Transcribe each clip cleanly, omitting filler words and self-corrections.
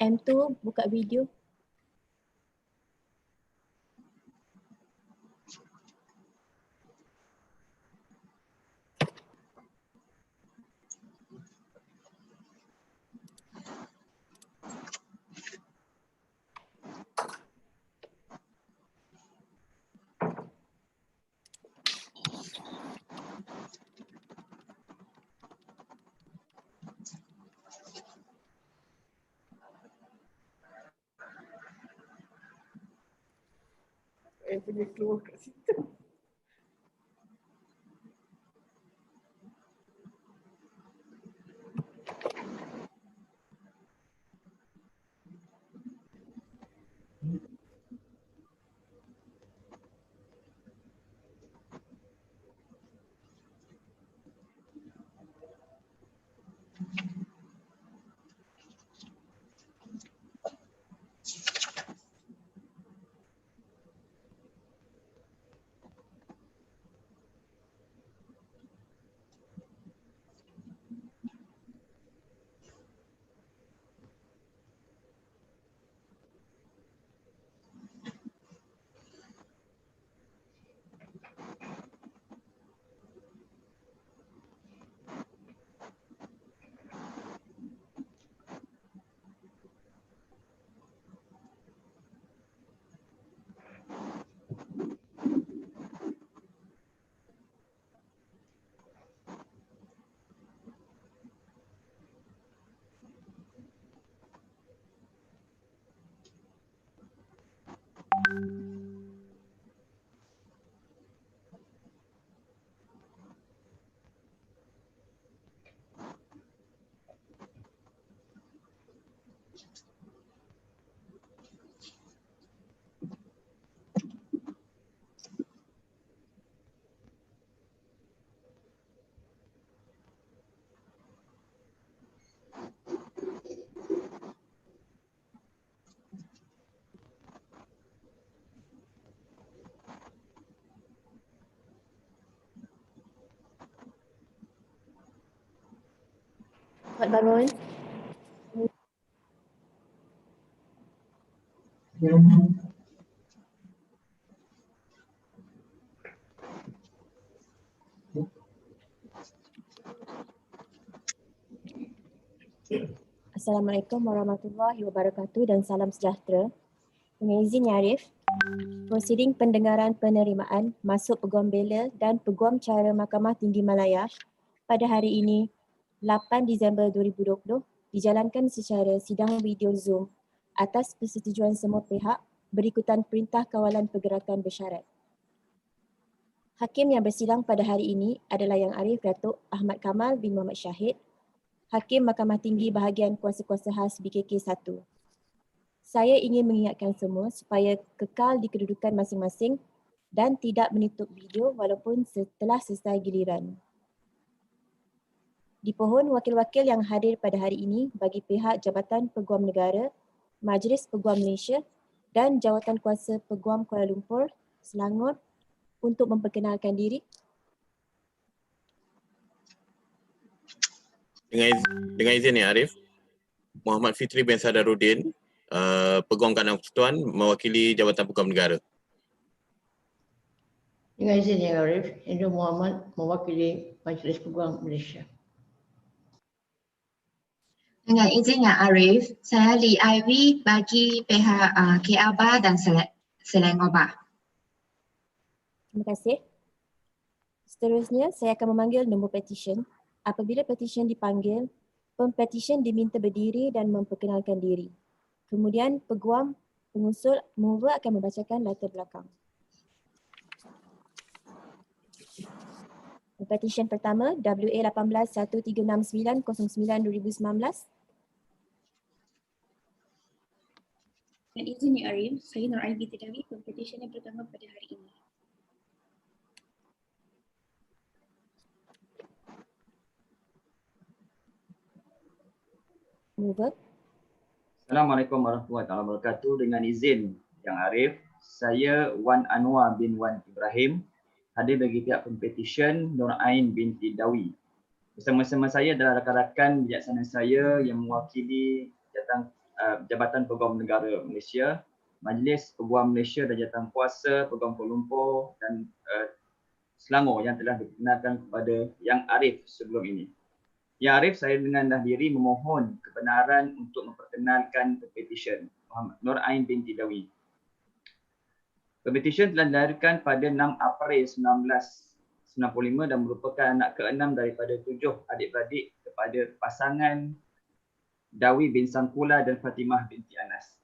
M2 buka video. Saya punya keluar kat situ. Ahmad bangun. Assalamualaikum warahmatullahi wabarakatuh dan salam sejahtera. Dengan izin Ya Arif, prosiding pendengaran penerimaan masuk Peguam Bela dan Peguam Cara Mahkamah Tinggi Malaya pada hari ini 8 Disember 2020 dijalankan secara sidang video Zoom atas persetujuan semua pihak berikutan Perintah Kawalan Pergerakan Bersyarat. Hakim yang bersidang pada hari ini adalah Yang Arif Dato Ahmad Kamal bin Muhammad Shahid, Hakim Mahkamah Tinggi Bahagian Kuasa-Kuasa Khas BKK 1. Saya ingin mengingatkan semua supaya kekal di kedudukan masing-masing dan tidak menutup video walaupun setelah selesai giliran. Dipohon wakil-wakil yang hadir pada hari ini bagi pihak Jabatan Peguam Negara, Majlis Peguam Malaysia dan Jawatan Kuasa Peguam Kuala Lumpur, Selangor untuk memperkenalkan diri. Dengan izin Ya Arif, Muhammad Fitri bin Sadaruddin, Peguam Kanan Persekutuan mewakili Jabatan Peguam Negara. Dengan izin Ya Arif, Indra Muhammad mewakili Majlis Peguam Malaysia. Dengan izin Yang Arif, saya Li Ivy bagi pihak KL Bah dan Selangor Bah. Terima kasih. Seterusnya, saya akan memanggil nombor petisyen. Apabila petisyen dipanggil, pempetisyen diminta berdiri dan memperkenalkan diri. Kemudian peguam, pengusul, mover akan membacakan latar belakang. Petisyen pertama, WA 18-1369-09-2019. Dengan izin Ya Arif, saya Nur Aini Tidawi, pempetisyen yang pertama pada hari ini. Mover. Assalamualaikum warahmatullahi wabarakatuh. Dengan izin Yang Arif, saya Wan Anwar bin Wan Ibrahim hadir bagi pihak pempetisyen Nur Ain binti Dawi. Bersama-sama saya adalah rakan-rakan bijaksana saya yang mewakili Jabatan Peguam Negara Malaysia, Majlis Peguam Malaysia dan Jabatan Kuasa Peguam Kuala Lumpur dan Selangor yang telah diperkenalkan kepada Yang Arif sebelum ini. Yang Arif, saya dengan rendah diri memohon kebenaran untuk memperkenalkan Pempetisyen Muhammad Nur Ain binti Dawi. Pempetisyen telah dilahirkan pada 6 April 1995 dan merupakan anak ke-6 daripada 7 adik-beradik kepada pasangan Dawi bin Sangkula dan Fatimah binti Anas.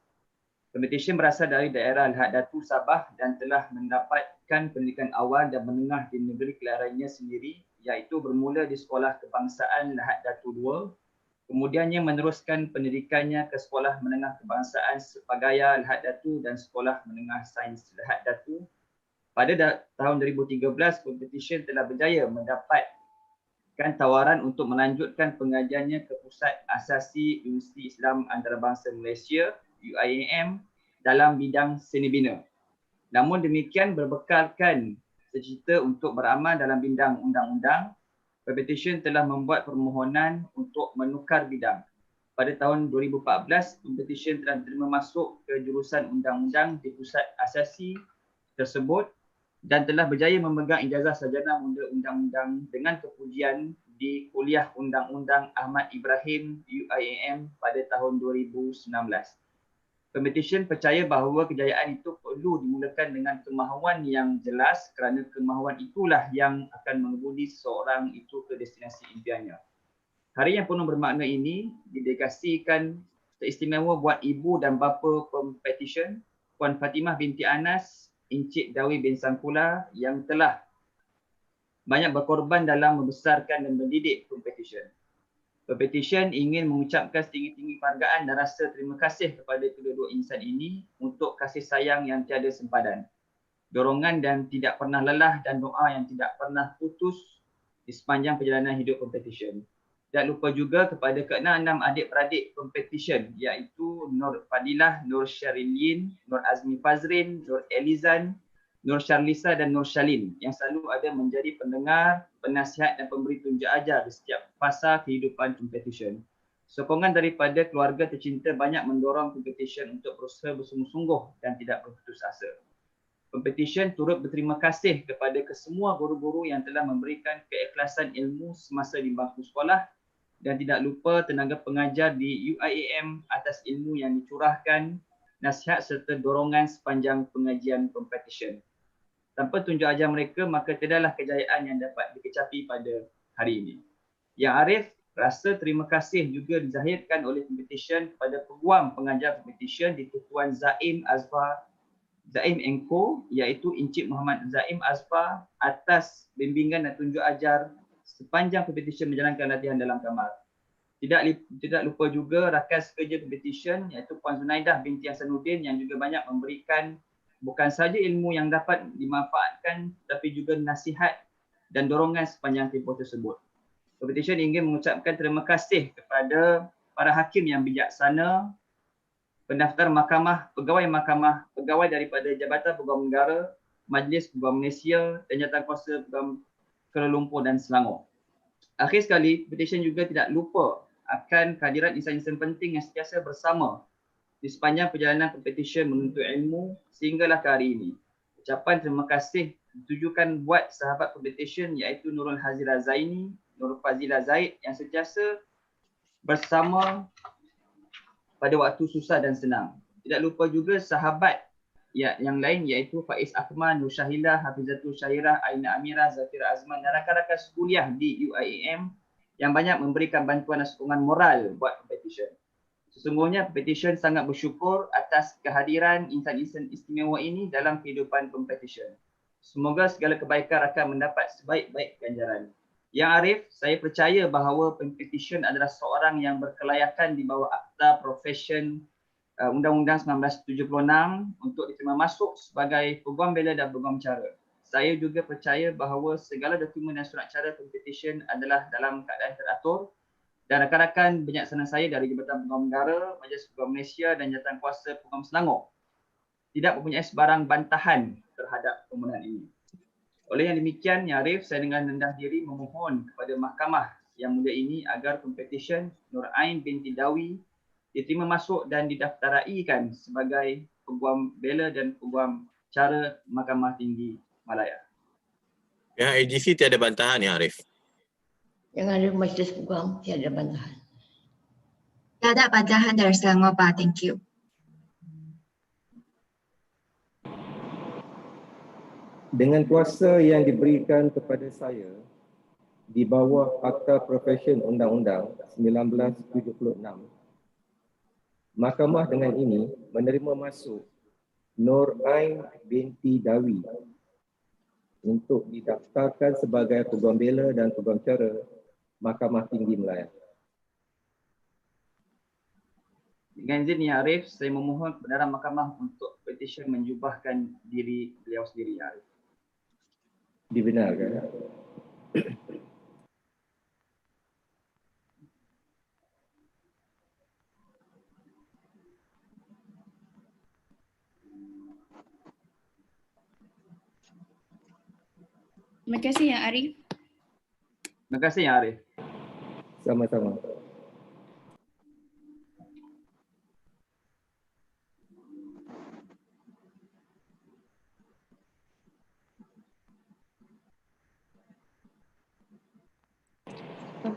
Pempetisyen berasal dari daerah Lahad Datu, Sabah dan telah mendapatkan pendidikan awal dan menengah di negeri kelahirannya sendiri, iaitu bermula di Sekolah Kebangsaan Lahad Datu 2, kemudiannya meneruskan pendidikannya ke Sekolah Menengah Kebangsaan sebagai Lahad Datu dan Sekolah Menengah Sains Lahad Datu. Pada tahun 2013, Pempetisyen telah berjaya mendapatkan tawaran untuk melanjutkan pengajiannya ke Pusat Asasi Universiti Islam Antarabangsa Malaysia UIAM dalam bidang seni bina. Namun demikian, berbekalkan cita-cita untuk beramal dalam bidang undang-undang, Pempetisyen telah membuat permohonan untuk menukar bidang. Pada tahun 2014, Pempetisyen telah diterima masuk ke jurusan undang-undang di Pusat Asasi tersebut dan telah berjaya memegang ijazah sarjana undang-undang dengan kepujian di Kuliah Undang-Undang Ahmad Ibrahim UIAM pada tahun 2019. Pempetisyen percaya bahawa kejayaan itu perlu dimulakan dengan kemahuan yang jelas kerana kemahuan itulah yang akan mengundi seseorang itu ke destinasi impiannya. Hari yang penuh bermakna ini didedikasikan teristimewa buat ibu dan bapa Pempetisyen, Puan Fatimah binti Anas, Encik Dawi bin Sangkula yang telah banyak berkorban dalam membesarkan dan mendidik Pempetisyen. Pempetisyen ingin mengucapkan setinggi-tinggi penghargaan dan rasa terima kasih kepada kedua-dua insan ini untuk kasih sayang yang tiada sempadan, dorongan dan tidak pernah lelah dan doa yang tidak pernah putus di sepanjang perjalanan hidup Pempetisyen. Tak lupa juga kepada ke-6 adik-beradik Pempetisyen iaitu Nur Fadilah, Nur Syarilin, Nur Azmi Fazrin, Nur Elizan, Nur Syarlisa dan Nur Syalin yang selalu ada menjadi pendengar, penasihat dan pemberi tunjuk ajar di setiap fasa kehidupan Pempetisyen. Sokongan daripada keluarga tercinta banyak mendorong Pempetisyen untuk berusaha bersungguh-sungguh dan tidak berputus asa. Pempetisyen turut berterima kasih kepada kesemua guru-guru yang telah memberikan keikhlasan ilmu semasa di bangku sekolah dan tidak lupa tenaga pengajar di UIAM atas ilmu yang dicurahkan, nasihat serta dorongan sepanjang pengajian Pempetisyen. Tanpa tunjuk ajar mereka, maka tidaklah kejayaan yang dapat dikecapi pada hari ini. Yang Arif, rasa terima kasih juga dizahirkan oleh Pempetisyen kepada Peguam pengajar Pempetisyen di Tuan Zaim Engko iaitu Encik Muhammad Zaim Azfar atas bimbingan dan tunjuk ajar sepanjang Pempetisyen menjalankan latihan dalam kamar. Tidak lupa juga rakan sekerja Pempetisyen iaitu Puan Zunaidah binti Hasanuddin yang juga banyak memberikan bukan sahaja ilmu yang dapat dimanfaatkan tapi juga nasihat dan dorongan sepanjang tempoh tersebut. Pempetisyen ingin mengucapkan terima kasih kepada para hakim yang bijaksana, pendaftar mahkamah, pegawai daripada Jabatan Peguam Negara, Majlis Peguam Malaysia dan Jabatan Kuasa Peguam Kuala Lumpur dan Selangor. Akhir sekali, Pempetisyen juga tidak lupa akan kehadiran insan-insan penting yang sentiasa bersama di sepanjang perjalanan Pempetisyen menuntut ilmu sehinggalah ke hari ini. Ucapan terima kasih ditujukan buat sahabat Pempetisyen iaitu Nurul Hazira Zaini, Nurul Fazila Zaid yang sentiasa bersama pada waktu susah dan senang. Tidak lupa juga sahabat yang lain iaitu Faiz Akmal, Nur Syahilah, Hafizatul Syahirah, Aina Amirah, Zafira Azman dan rakan-rakan sekuliah di UIAM yang banyak memberikan bantuan dan sokongan moral buat Pempetisyen. Sesungguhnya Pempetisyen sangat bersyukur atas kehadiran insan-insan istimewa ini dalam kehidupan Pempetisyen. Semoga segala kebaikan akan mendapat sebaik-baik ganjaran. Yang Arif, saya percaya bahawa Pempetisyen adalah seorang yang berkelayakan di bawah Akta Profesyen Undang-Undang 1976 untuk diterima masuk sebagai Peguam Bela dan Peguam Cara. Saya juga percaya bahawa segala dokumen dan surat cara Pempetisyen adalah dalam keadaan teratur dan rakan-rakan penyaksana saya dari Jabatan Peguam Negara, Majlis Peguam Malaysia dan Jabatan Kuasa Peguam Selangor tidak mempunyai sebarang bantahan terhadap permohonan ini. Oleh yang demikian, Yang Arif, saya dengan rendah diri memohon kepada mahkamah yang mulia ini agar Pempetisyen Nur Ain binti Dawi diterima masuk dan didaftaraikan sebagai Peguam Bela dan Peguam Cara Mahkamah Tinggi Malaya. Pihak AGC tiada bantahan ya Arif? Yang ada Majlis Peguam tiada bantahan. Tiada bantahan dari Selangor, Pak. Thank you. Dengan kuasa yang diberikan kepada saya di bawah Akta Profesyen Undang-Undang 1976, Mahkamah dengan ini menerima masuk Nur Ain binti Dawi untuk didaftarkan sebagai Peguam Bela dan Peguam Cara Mahkamah Tinggi Malaya. Dengan izin Ya Arif, saya memohon kebenaran mahkamah untuk petisyen menjubahkan diri beliau sendiri Ya Arif. Dibenarkan. Terima kasih Ya Arif. Terima kasih Ya Arif. Sama-sama.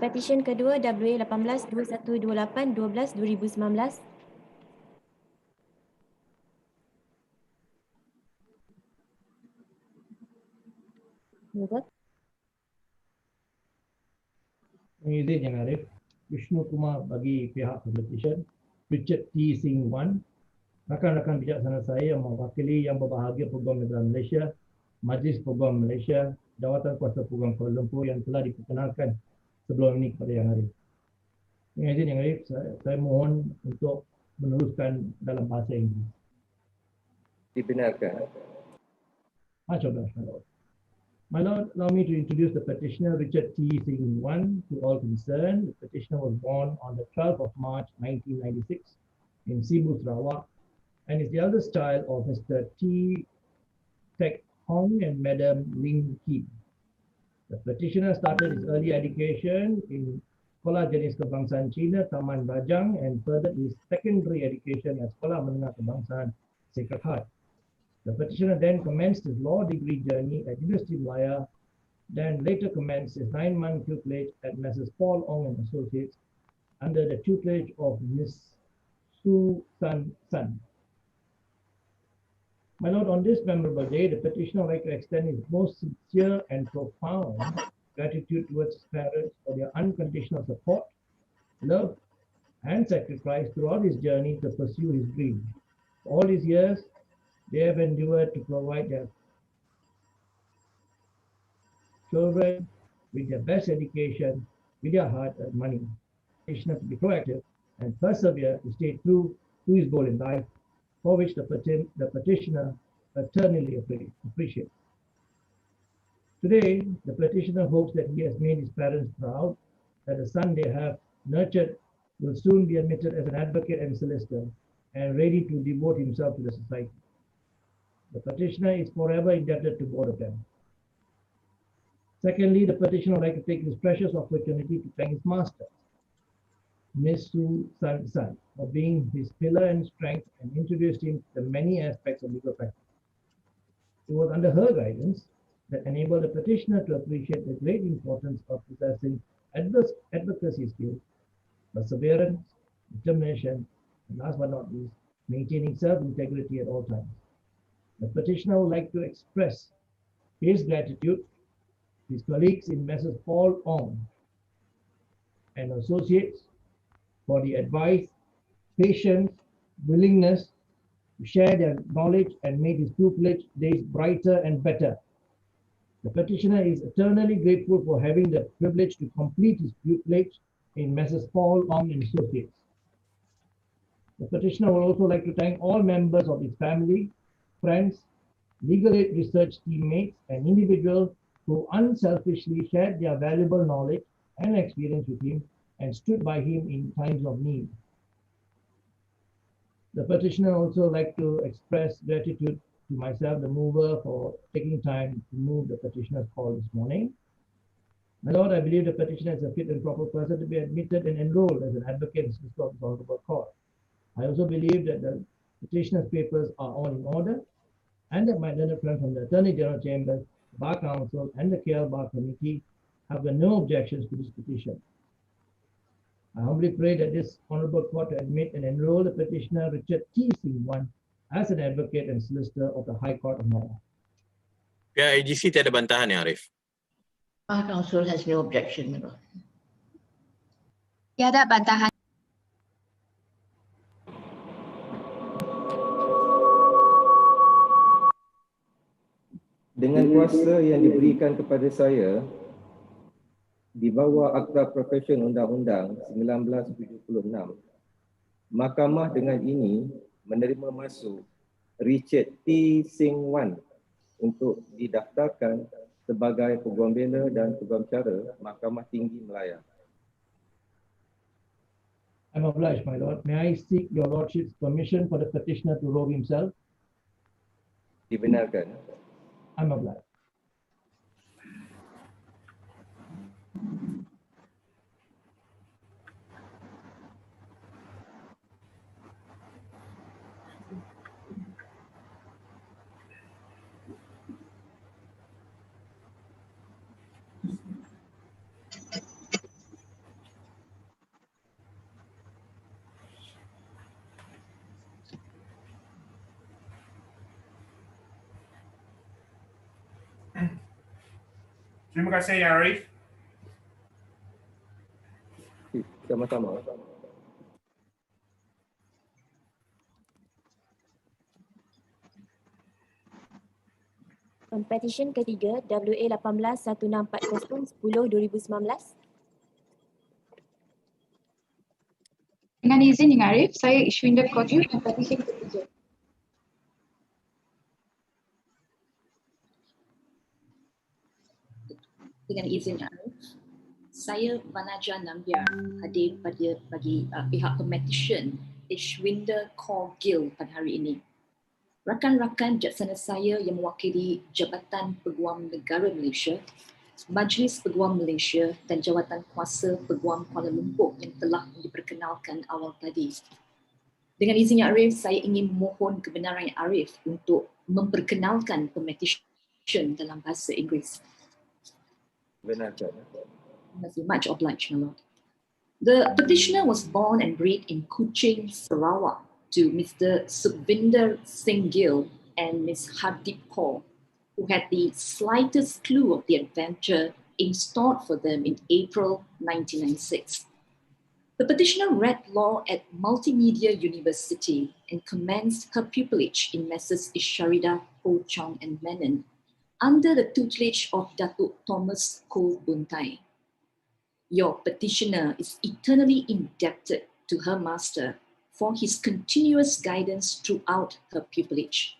Petisyen kedua WA18-2128-12-2019. Betul? Izin Yang Arif, Vishnu Kumar bagi pihak Pempetisyen, Richard T. Singh Wan, rakan-rakan bijaksana saya yang mewakili yang berbahagia Peguam Negara Malaysia, Majlis Peguam Malaysia, Jawatan Kuasa Peguam Kuala Lumpur yang telah diperkenalkan sebelum ini kepada Yang Arif. Dengan izin Yang Arif, saya mohon untuk meneruskan dalam bahasa Inggeris. Dibenarkan. Coba, my Lord. My Lord, allow me to introduce the petitioner Richard T. Singh Wan to all concerned. The petitioner was born on the 12th of March 1996 in Sibu, Sarawak, and is the eldest child of Mr. T. Tek Hong and Madam Ling Ki. The petitioner started his early education in Sekolah Jenis Kebangsaan Cina, Taman Bajang, and furthered his secondary education at Sekolah Menengah Kebangsaan Sekrehat. The petitioner then commenced his law degree journey at University of Malaya, then later commenced his 9-month tutelage at Messrs. Paul Ong and Associates under the tutelage of Miss Su San San. My Lord, on this memorable day, the petitioner would like to extend his most sincere and profound gratitude towards his parents for their unconditional support, love, and sacrifice throughout his journey to pursue his dream. For all these years, they have endeavored to provide their children with their best education, with their heart and money. Petitioner to be proactive and persevere to stay true to his goal in life, for which the petitioner eternally appreciates. Today, the petitioner hopes that he has made his parents proud, that the son they have nurtured will soon be admitted as an advocate and solicitor and ready to devote himself to the society. The petitioner is forever indebted to both of them. Secondly, the petitioner would like to take this precious opportunity to thank his master, Miss Su San San, for being his pillar and strength and introduced him to the many aspects of legal practice. It was under her guidance that enabled the petitioner to appreciate the great importance of possessing advocacy skills, perseverance, determination, and last but not least, maintaining self-integrity at all times. The petitioner would like to express his gratitude to his colleagues in Messrs. Paul Ong and Associates for the advice, patience, willingness to share their knowledge and make his tutelage days brighter and better. The petitioner is eternally grateful for having the privilege to complete his tutelage in Messrs. Paul Ong and Associates. The petitioner would also like to thank all members of his family, friends, legal aid research teammates, and individuals who unselfishly shared their valuable knowledge and experience with him and stood by him in times of need. The petitioner also like to express gratitude to myself, the mover, for taking time to move the petitioner's call this morning. My Lord, I believe the petitioner is a fit and proper person to be admitted and enrolled as an advocate in this honorable court. I also believe that the petitioner's papers are all in order and that my learned friend from the Attorney General Chambers, Bar Council and the KL Bar Committee have got no objections to this petition. I humbly pray that this Honourable Court to admit and enroll the petitioner Richard T. Singh as an advocate and solicitor of the High Court of Malaya. Pihak AGC tiada bantahan ya, Arif? Bar Council has no objection, Your Lord. Tiada bantahan. Dengan kuasa yang diberikan kepada saya di bawah Akta Profesion Undang-Undang 1976, Mahkamah dengan ini menerima masuk Richard T. Singh untuk didaftarkan sebagai Peguam Bela dan Peguam Cara Mahkamah Tinggi Malaya. I'm obliged, my lord. May I seek your lordship's permission for the petitioner to robe himself? Dibenarkan. I'm obliged. Terima kasih, Arif. Sama-sama. Petisyen ketiga WA 18-1640-10-2019. Dengan izin Yang Arif, saya Ishwinder Koju dan petisyen ketiga. Dengan izin Arif, saya Vanaja Nambiar hadir bagi pihak pemetisyen Ishwinder Kaur Gill pada hari ini. Rakan-rakan jaksana saya yang mewakili Jabatan Peguam Negara Malaysia, Majlis Peguam Malaysia dan Jawatan Kuasa Peguam Kuala Lumpur yang telah diperkenalkan awal tadi. Dengan izin Arif, saya ingin memohon kebenaran Arif untuk memperkenalkan pemetisyen dalam bahasa Inggeris. Benarkan. Much obliged, my lord. The petitioner was born and bred in Kuching, Sarawak, to Mr. Sukhvinder Singh Gill and Ms. Hardeep Kaur, who had the slightest clue of the adventure in store for them in April 1996. The petitioner read law at Multimedia University and commenced her pupillage in Messrs. Isharida, Ho Chong and Menon under the tutelage of Dato Thomas Koh Buntai. Your petitioner is eternally indebted to her master for his continuous guidance throughout her pupillage.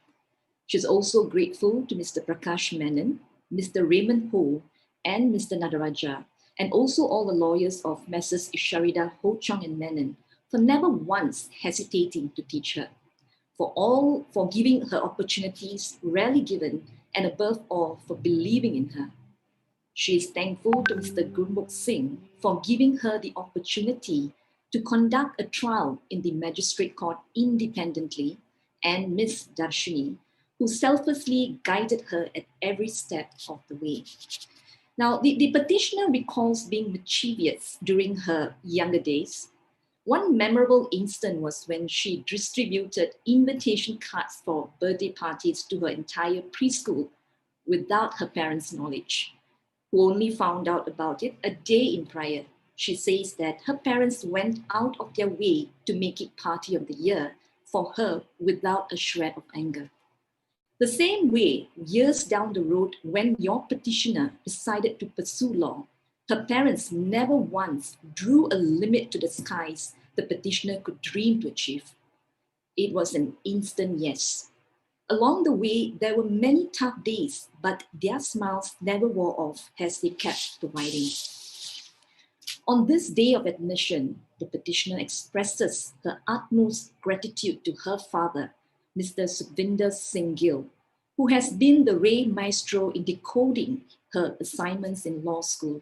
She is also grateful to Mr. Prakash Menon, Mr. Raymond Ho, and Mr. Nadaraja, and also all the lawyers of Messrs. Isharida, Ho Chong and Menon for never once hesitating to teach her, for giving her opportunities rarely given, and above all, for believing in her. She is thankful to Mr. Gurmukh Singh for giving her the opportunity to conduct a trial in the magistrate court independently, and Ms. Darshini, who selflessly guided her at every step of the way. Now, the petitioner recalls being mischievous during her younger days. One memorable instance was when she distributed invitation cards for birthday parties to her entire preschool without her parents' knowledge, who only found out about it a day in prior. She says that her parents went out of their way to make it party of the year for her without a shred of anger. The same way, years down the road, when your petitioner decided to pursue law, her parents never once drew a limit to the skies the petitioner could dream to achieve. It was an instant yes. Along the way, there were many tough days, but their smiles never wore off as they kept providing. On this day of admission, the petitioner expresses her utmost gratitude to her father, Mr. Sukhvinder Singh Gill, who has been the Ray Maestro in decoding her assignments in law school,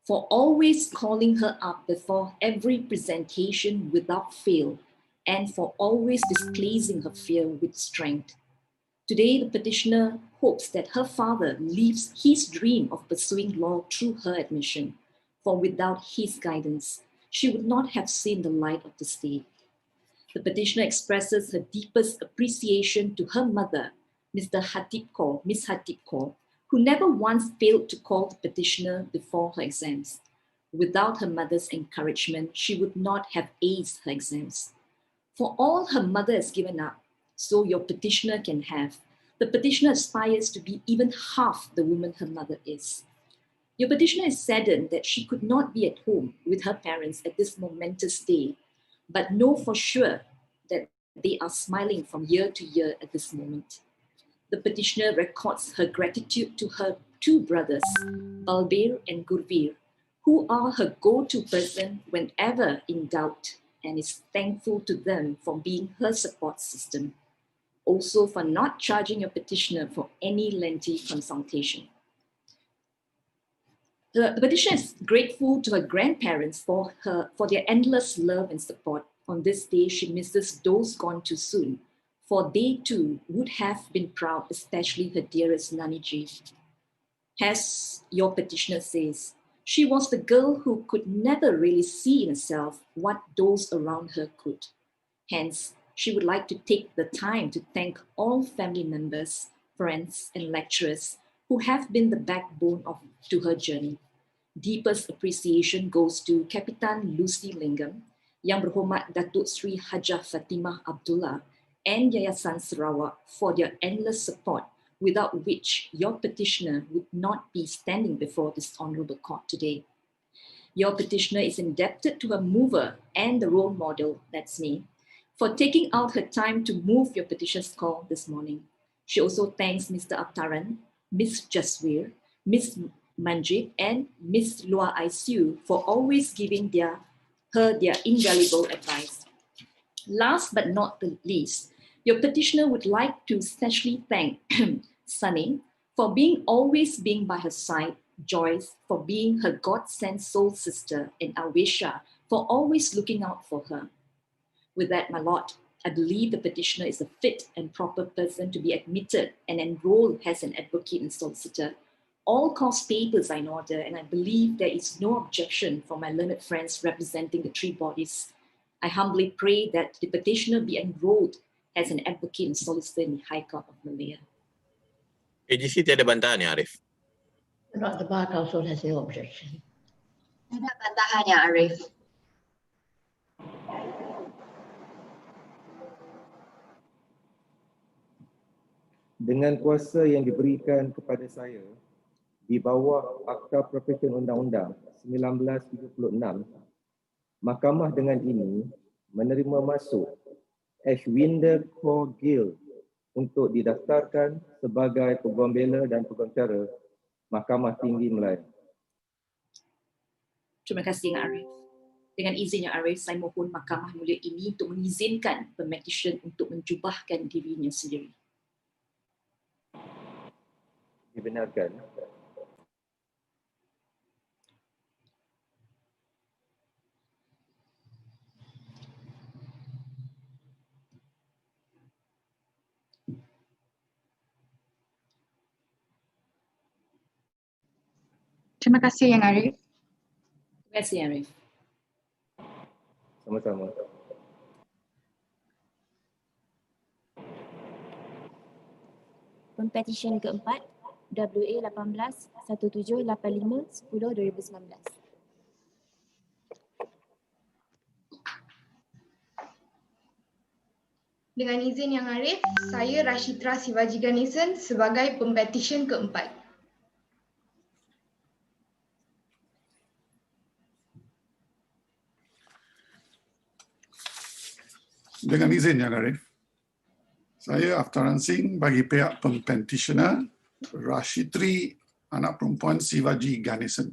for always calling her up before every presentation without fail and for always displacing her fear with strength. Today, the petitioner hopes that her father lives his dream of pursuing law through her admission, for without his guidance, she would not have seen the light of this day. The petitioner expresses her deepest appreciation to her mother, Miss Hatip Kaur, who never once failed to call the petitioner before her exams. Without her mother's encouragement, she would not have aced her exams. For all her mother has given up, so your petitioner can have. The petitioner aspires to be even half the woman her mother is. Your petitioner is saddened that she could not be at home with her parents at this momentous day, but know for sure that they are smiling from year to year at this moment. The petitioner records her gratitude to her two brothers, Balbir and Gurvir, who are her go-to person whenever in doubt, and is thankful to them for being her support system. Also for not charging your petitioner for any lengthy consultation. The petitioner is grateful to her grandparents for their endless love and support. On this day, she misses those gone too soon, for they too would have been proud, especially her dearest Naniji. As your petitioner says, she was the girl who could never really see in herself what those around her could. Hence, she would like to take the time to thank all family members, friends, and lecturers who have been the backbone to her journey. Deepest appreciation goes to Kapitan Lucy Lingam, Yang Berhormat Datuk Sri Hajah Fatimah Abdullah, and Yayasan Sarawak for their endless support, without which your petitioner would not be standing before this honourable court today. Your petitioner is indebted to her mover and the role model, that's me, for taking out her time to move your petition's call this morning. She also thanks Mr. Aptaran, Ms. Jaswir, Ms. Manjit, and Ms. Lua Aisu for always giving her their invaluable advice. Last but not the least, your petitioner would like to especially thank Sunny for always being by her side, Joyce for being her God-sent soul sister, and Awesha for always looking out for her. With that, my lord, I believe the petitioner is a fit and proper person to be admitted and enrolled as an advocate and solicitor. All course papers are in order, and I believe there is no objection from my learned friends representing the three bodies. I humbly pray that the petitioner be enrolled as an advocate and solicitor in the High Court of Malaya. AGC tiada bantahan ya, Arif? Not the Bar Council has no objection. Tidak bantahan ya, Arif. Dengan kuasa yang diberikan kepada saya di bawah Akta Perpetian Undang-Undang 1976, Mahkamah dengan ini menerima masuk Ashwinder Kaur Gill untuk didaftarkan sebagai Peguam Bela dan Peguam Cara Mahkamah Tinggi Malaya. Terima kasih, Arif. Dengan izinnya Arif, saya mohon Mahkamah Mulia ini untuk mengizinkan Pempetisyen untuk menjubahkan dirinya sendiri. Dibenarkan. Terima kasih Yang Arif. Terima kasih, Arif. Sama-sama. Pempetisyen keempat, WA 18-1785-10-2019. Dengan izin Yang Arif, saya Rashitra Sivaji Ganesan sebagai pempetisyen keempat. Dengan izin Yang Arif, saya Aftaran Singh bagi pihak pempetitioner Rashitri anak perempuan Sivaji Ganesan.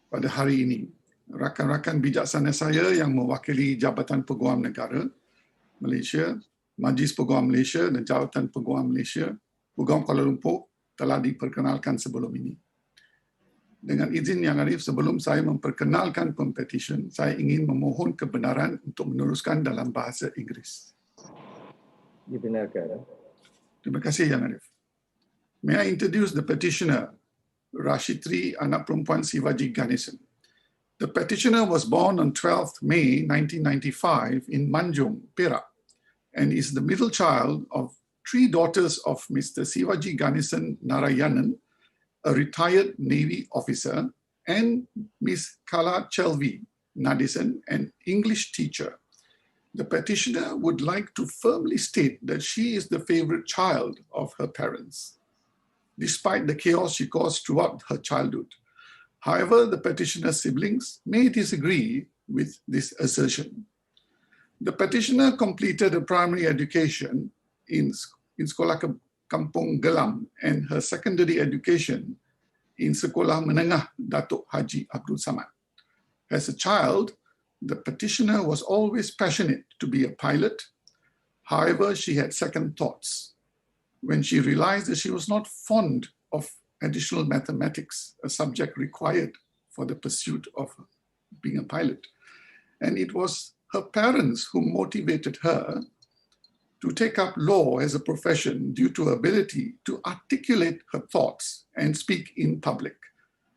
Pada hari ini, rakan-rakan bijaksana saya yang mewakili Jabatan Peguam Negara Malaysia, Majlis Peguam Malaysia dan Jabatan Peguam Malaysia, Peguam Kuala Lumpur telah diperkenalkan sebelum ini. Dengan izin Yang Arif, sebelum saya memperkenalkan Pempetisyen, saya ingin memohon kebenaran untuk meneruskan dalam bahasa Inggeris. Dibenarkan. Terima kasih Yang Arif. May I introduce the petitioner, Rashitri, anak perempuan Sivaji Ganesan. The petitioner was born on 12th May 1995 in Manjung, Perak, and is the middle child of 3 daughters of Mr. Sivaji Ganesan Narayanan, a retired Navy officer, and Miss Kala Chelvi Nadesan, an English teacher. The petitioner would like to firmly state that she is the favorite child of her parents, despite the chaos she caused throughout her childhood. However, the petitioner's siblings may disagree with this assertion. The petitioner completed a primary education in Sekolah Kampung Gelam and her secondary education in Sekolah Menengah Dato Haji Abdul Samad. As a child, the petitioner was always passionate to be a pilot. However, she had second thoughts when she realized that she was not fond of additional mathematics, a subject required for the pursuit of being a pilot. And it was her parents who motivated her to take up law as a profession due to her ability to articulate her thoughts and speak in public.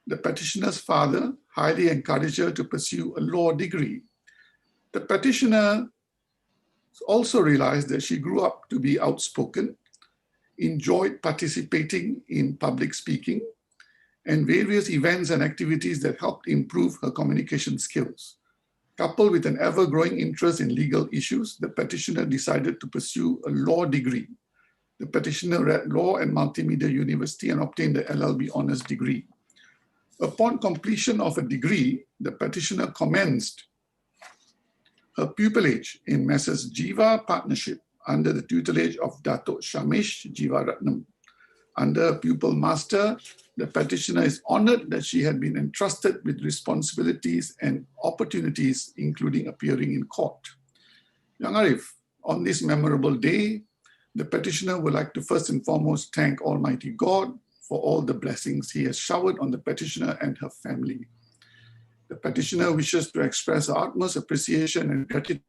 The petitioner's father highly encouraged her to pursue a law degree. The petitioner also realized that she grew up to be outspoken, enjoyed participating in public speaking, and various events and activities that helped improve her communication skills. Coupled with an ever-growing interest in legal issues, the petitioner decided to pursue a law degree. The petitioner read law at Multimedia University and obtained the LLB honors degree. Upon completion of a degree, the petitioner commenced her pupillage in Messrs. Jiva Partnership under the tutelage of Dato Shamish Jivaratnam. Under a pupil master, the petitioner is honored that she had been entrusted with responsibilities and opportunities, including appearing in court. Yang Arif, on this memorable day, the petitioner would like to first and foremost thank Almighty God for all the blessings He has showered on the petitioner and her family. The petitioner wishes to express her utmost appreciation and gratitude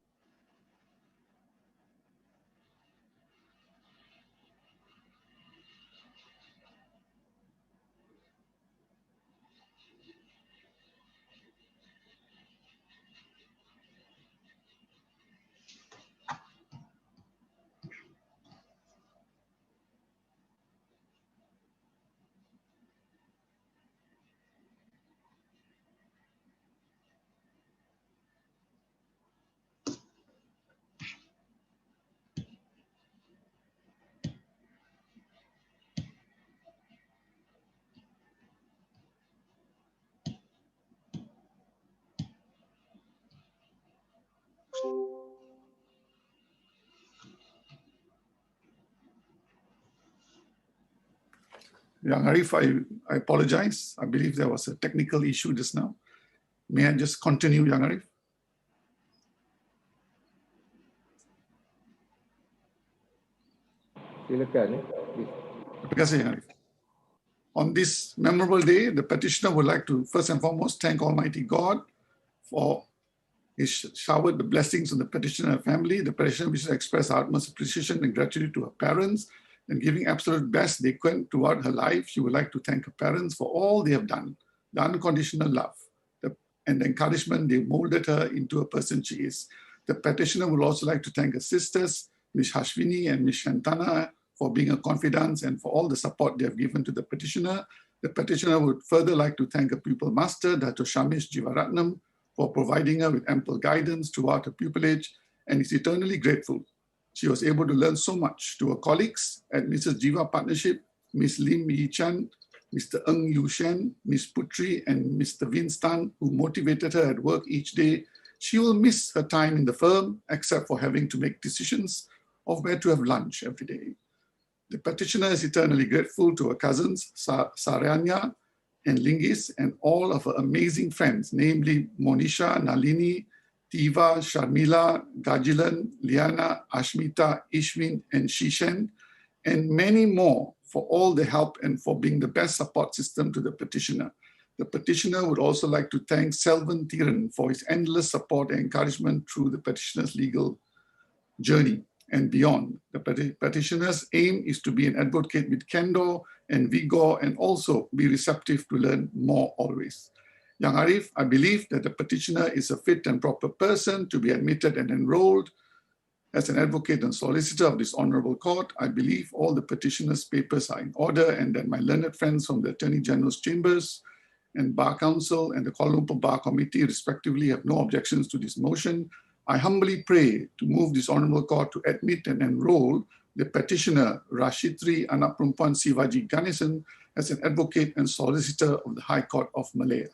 Yang Arif, I apologize. I believe there was a technical issue just now. May I just continue, Yang Arif? Silakan. Terima kasih, Yang Arif. On this memorable day, the petitioner would like to first and foremost thank Almighty God for He showered the blessings on the petitioner and her family. The petitioner wishes to express her utmost appreciation and gratitude to her parents and giving absolute best they could throughout her life. She would like to thank her parents for all they have done, the unconditional love and the encouragement they molded her into a person she is. The petitioner would also like to thank her sisters, Ms. Hashvini and Ms. Shantana, for being a confidant and for all the support they have given to the petitioner. The petitioner would further like to thank her pupil master, Dato Shamish Jivaratnam, for providing her with ample guidance throughout her pupillage, and is eternally grateful. She was able to learn so much. To her colleagues at Mrs. Jiva Partnership, Ms. Lim Yi Chan, Mr. Ng Yu Shen, Ms. Putri, and Mr. Winston, who motivated her at work each day. She will miss her time in the firm, except for having to make decisions of where to have lunch every day. The petitioner is eternally grateful to her cousins, Saranya and Lingis, and all of her amazing friends, namely Monisha, Nalini, Tiva, Sharmila, Gajilan, Liana, Ashmita, Ishwin, and Shishen, and many more for all the help and for being the best support system to the petitioner. The petitioner would also like to thank Selvan Thiran for his endless support and encouragement through the petitioner's legal journey and beyond. The petitioner's aim is to be an advocate with candor and vigor and also be receptive to learn more always. Yang Arif, I believe that the petitioner is a fit and proper person to be admitted and enrolled as an advocate and solicitor of this honorable court. I believe all the petitioner's papers are in order and that my learned friends from the Attorney General's Chambers and Bar Council and the Kuala Lumpur Bar Committee respectively have no objections to this motion. I humbly pray to move this honorable court to admit and enroll the petitioner Rashidri Anak Perempuan Sivaji Ganesan as an advocate and solicitor of the High Court of Malaya.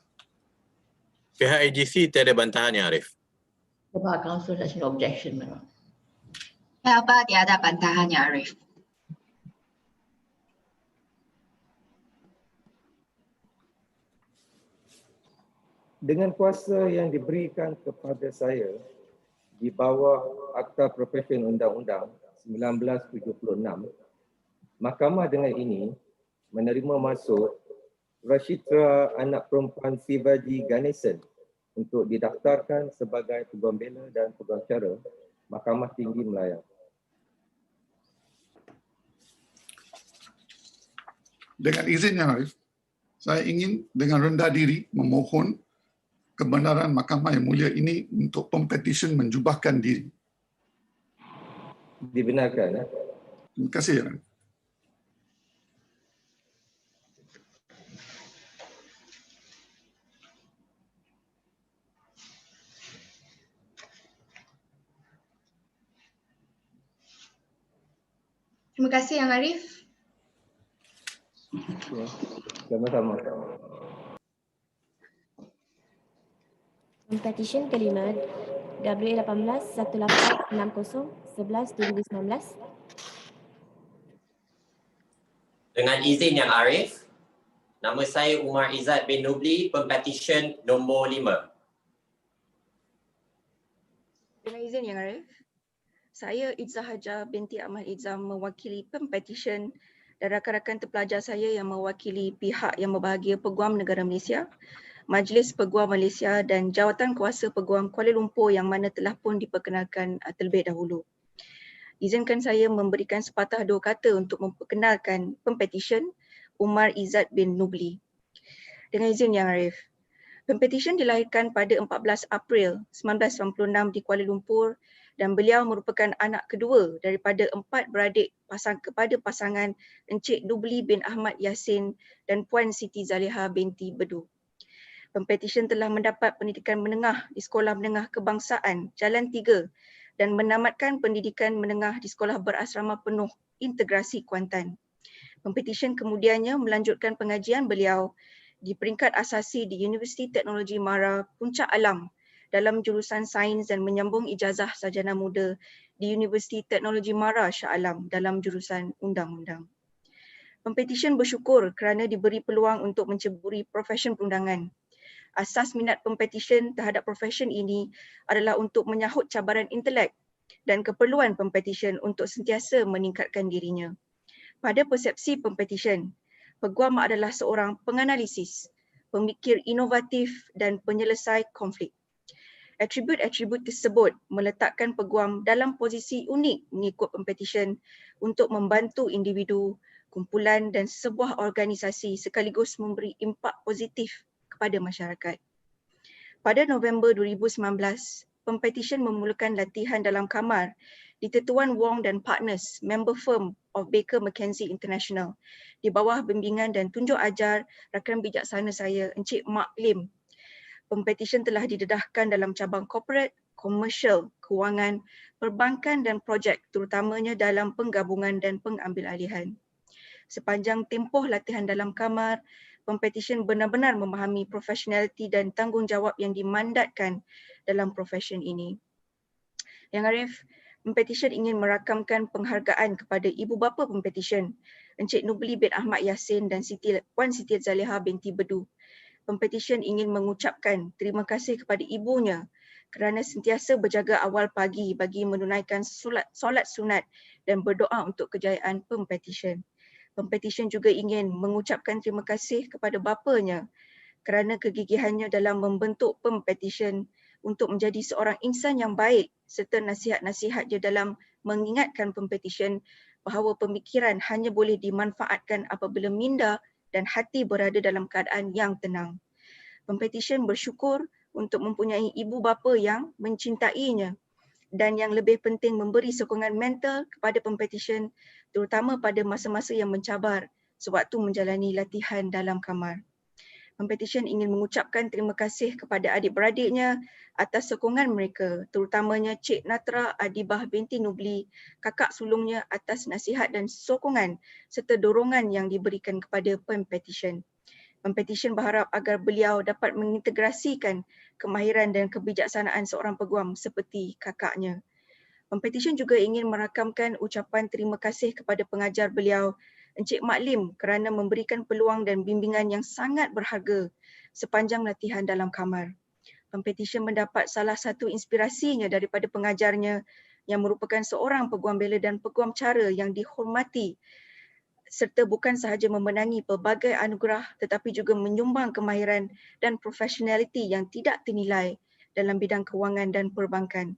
Pihak AGC tiada bantahannya, Arif. The Bar Council has no objection, memang. Apa tiada bantahannya, Arif. Dengan kuasa yang diberikan kepada saya di bawah Akta Profesyen Undang-Undang 1976, Mahkamah dengan ini menerima masuk Rashidra Anak Perempuan Sivaji Ganesan untuk didaftarkan sebagai Peguam Bela dan Peguam Cara Mahkamah Tinggi Malaya. Dengan izin Yang Arif, saya ingin dengan rendah diri memohon kebenaran Mahkamah yang mulia ini untuk Pempetisyen menjubahkan diri. Dibenarkan. Terima kasih Yang Arif. Terima kasih Yang Arif. Ya, sama-sama. Petisyen kelima W18-1860-11-2019. Dengan izin Yang Arif, nama saya Umar Izzat bin Nubli, Pempetisyen nombor 5. Dengan izin Yang Arif, saya Izzah Hajar binti Ahmad Izzah mewakili Pempetisyen dan rakan-rakan terpelajar saya yang mewakili pihak yang berbahagia Peguam Negara Malaysia, Majlis Peguam Malaysia dan Jawatan Kuasa Peguam Kuala Lumpur yang mana telah pun diperkenalkan terlebih dahulu. Izinkan saya memberikan sepatah dua kata untuk memperkenalkan Pempetisyen Umar Izzat bin Nubli. Dengan izin Yang Arif, Pempetisyen dilahirkan pada 14 April 1996 di Kuala Lumpur dan beliau merupakan anak kedua daripada 4 beradik kepada pasangan Encik Nubli bin Ahmad Yassin dan Puan Siti Zaliha binti Bedu. Pempetisyen telah mendapat pendidikan menengah di Sekolah Menengah Kebangsaan Jalan 3 dan menamatkan pendidikan menengah di Sekolah Berasrama Penuh Integrasi Kuantan. Pempetisyen kemudiannya melanjutkan pengajian beliau di peringkat asasi di Universiti Teknologi Mara Puncak Alam dalam jurusan sains dan menyambung ijazah sarjana muda di Universiti Teknologi Mara Shah Alam dalam jurusan undang-undang. Pempetisyen bersyukur kerana diberi peluang untuk menceburi profesyen perundangan. Asas minat pempetisyen terhadap profesyen ini adalah untuk menyahut cabaran intelek dan keperluan pempetisyen untuk sentiasa meningkatkan dirinya. Pada persepsi pempetisyen, Peguam adalah seorang penganalisis, pemikir inovatif dan penyelesai konflik. Atribut-atribut tersebut meletakkan Peguam dalam posisi unik mengikut Pempetisyen untuk membantu individu, kumpulan dan sebuah organisasi sekaligus memberi impak positif kepada masyarakat. Pada November 2019, Pempetisyen memulakan latihan dalam kamar di Tetuan Wong dan Partners, member firm of Baker McKenzie International di bawah bimbingan dan tunjuk ajar rakan bijaksana saya, Encik Mak Lim. Pempetisyen telah didedahkan dalam cabang corporate, komersial, kewangan, perbankan dan projek terutamanya dalam penggabungan dan pengambilalihan. Sepanjang tempoh latihan dalam kamar, Pempetisyen benar-benar memahami profesionaliti dan tanggungjawab yang dimandatkan dalam profesyen ini. Yang Arif, Pempetisyen ingin merakamkan penghargaan kepada ibu bapa Pempetisyen, Encik Nubli bin Ahmad Yassin dan Puan Siti Zaliha binti Bedu. Pempetisyen ingin mengucapkan terima kasih kepada ibunya kerana sentiasa berjaga awal pagi bagi menunaikan solat sunat dan berdoa untuk kejayaan Pempetisyen. Pempetisyen juga ingin mengucapkan terima kasih kepada bapanya, kerana kegigihannya dalam membentuk Pempetisyen untuk menjadi seorang insan yang baik serta nasihat-nasihat dia dalam mengingatkan Pempetisyen bahawa pemikiran hanya boleh dimanfaatkan apabila minda dan hati berada dalam keadaan yang tenang. Pempetisyen bersyukur untuk mempunyai ibu bapa yang mencintainya dan yang lebih penting memberi sokongan mental kepada Pempetisyen terutama pada masa-masa yang mencabar sewaktu menjalani latihan dalam kamar. Pempetisyen ingin mengucapkan terima kasih kepada adik-beradiknya atas sokongan mereka, terutamanya Cik Natra Adibah binti Nubli, kakak sulungnya atas nasihat dan sokongan serta dorongan yang diberikan kepada Pempetisyen. Pempetisyen berharap agar beliau dapat mengintegrasikan kemahiran dan kebijaksanaan seorang peguam seperti kakaknya. Pempetisyen juga ingin merakamkan ucapan terima kasih kepada pengajar beliau, Encik Maklim, kerana memberikan peluang dan bimbingan yang sangat berharga sepanjang latihan dalam kamar. Pempetisyen mendapat salah satu inspirasinya daripada pengajarnya yang merupakan seorang peguam bela dan peguam cara yang dihormati serta bukan sahaja memenangi pelbagai anugerah tetapi juga menyumbang kemahiran dan profesionaliti yang tidak ternilai dalam bidang kewangan dan perbankan.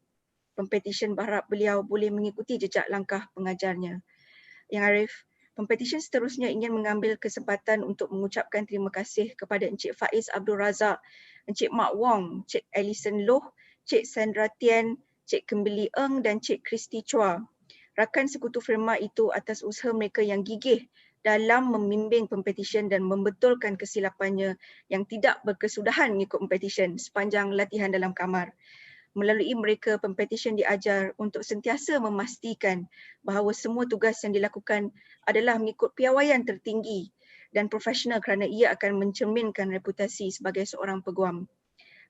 Pempetisyen berharap beliau boleh mengikuti jejak langkah pengajarnya. Yang Arif, Pempetisyen seterusnya ingin mengambil kesempatan untuk mengucapkan terima kasih kepada Encik Faiz Abdul Razak, Encik Mak Wong, Cik Alison Loh, Cik Sandra Tian, Cik Kimberly Eng dan Cik Christy Chua, rakan sekutu firma itu atas usaha mereka yang gigih dalam membimbing Pempetisyen dan membetulkan kesilapannya yang tidak berkesudahan mengikut Pempetisyen sepanjang latihan dalam kamar. Melalui mereka, Pempetisyen diajar untuk sentiasa memastikan bahawa semua tugas yang dilakukan adalah mengikut piawaian tertinggi dan profesional kerana ia akan mencerminkan reputasi sebagai seorang peguam.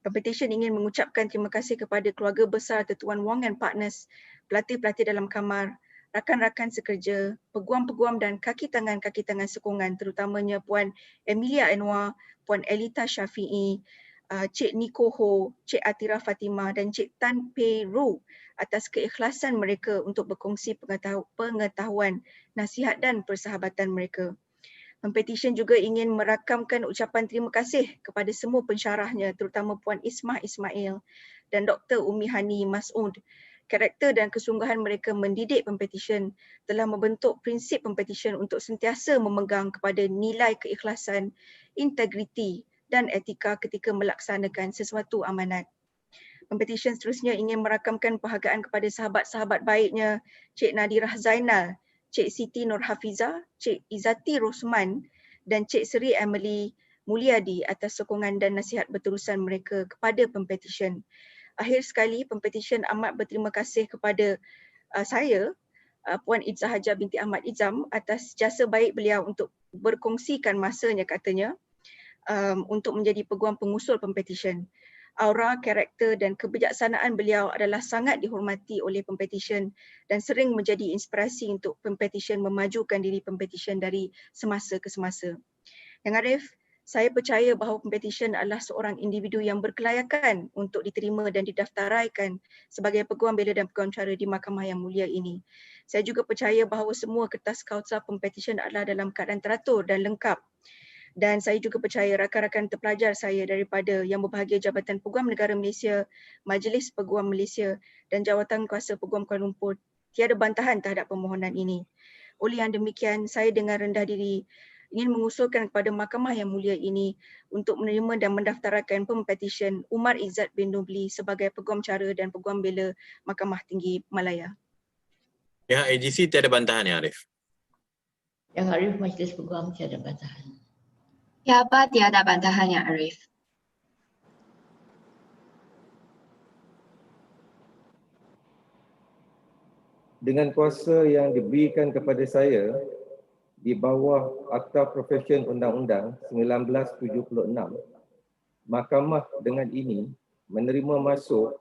Pempetisyen ingin mengucapkan terima kasih kepada keluarga besar Tetuan Wong and Partners, pelatih-pelatih dalam kamar, rakan-rakan sekerja, peguam-peguam dan kaki tangan sokongan terutamanya Puan Emilia Anwar, Puan Elita Syafi'i, Cik Niko Ho, Cik Atira Fatimah dan Cik Tan Pei Ru atas keikhlasan mereka untuk berkongsi pengetahuan, nasihat dan persahabatan mereka. Pempetisyen juga ingin merakamkan ucapan terima kasih kepada semua pensyarahnya terutama Puan Ismah Ismail dan Dr. Umi Hani Mas'ud. Karakter dan kesungguhan mereka mendidik Pempetisyen telah membentuk prinsip Pempetisyen untuk sentiasa memegang kepada nilai keikhlasan, integriti dan etika ketika melaksanakan sesuatu amanat. Pempetisyen seterusnya ingin merakamkan penghargaan kepada sahabat-sahabat baiknya Cik Nadirah Zainal, Cik Siti Nur Hafizah, Cik Izzati Rosman dan Cik Seri Emily Mulyadi atas sokongan dan nasihat berterusan mereka kepada Pempetisyen. Akhir sekali, Pempetisyen amat berterima kasih kepada saya, Puan Idzahaja binti Ahmad Izzam atas jasa baik beliau untuk berkongsikan masanya katanya untuk menjadi peguam pengusul Pempetisyen. Aura, karakter dan kebijaksanaan beliau adalah sangat dihormati oleh Pempetisyen dan sering menjadi inspirasi untuk Pempetisyen memajukan diri Pempetisyen dari semasa ke semasa. Yang Arif, saya percaya bahawa Pempetisyen adalah seorang individu yang berkelayakan untuk diterima dan didaftaraikan sebagai peguam bela dan peguam cara di Mahkamah yang mulia ini. Saya juga percaya bahawa semua kertas kausa Pempetisyen adalah dalam keadaan teratur dan lengkap. Dan saya juga percaya rakan-rakan terpelajar saya daripada yang berbahagia Jabatan Peguam Negara Malaysia, Majlis Peguam Malaysia dan Jawatan Kuasa Peguam Kuala Lumpur tiada bantahan terhadap permohonan ini. Oleh yang demikian, saya dengan rendah diri ingin mengusulkan kepada Mahkamah yang mulia ini untuk menerima dan mendaftarkan Pempetisyen Umar Izzat bin Nubli sebagai Peguam Cara dan Peguam Bela Mahkamah Tinggi Malaya. Pihak AGC tiada bantahan ya Arif? Yang Arif, Majlis Peguam tiada bantahan. Ya, apa tiada bantahan yang Arif. Dengan kuasa yang diberikan kepada saya di bawah Akta Profesyen Undang-Undang 1976, Mahkamah dengan ini menerima masuk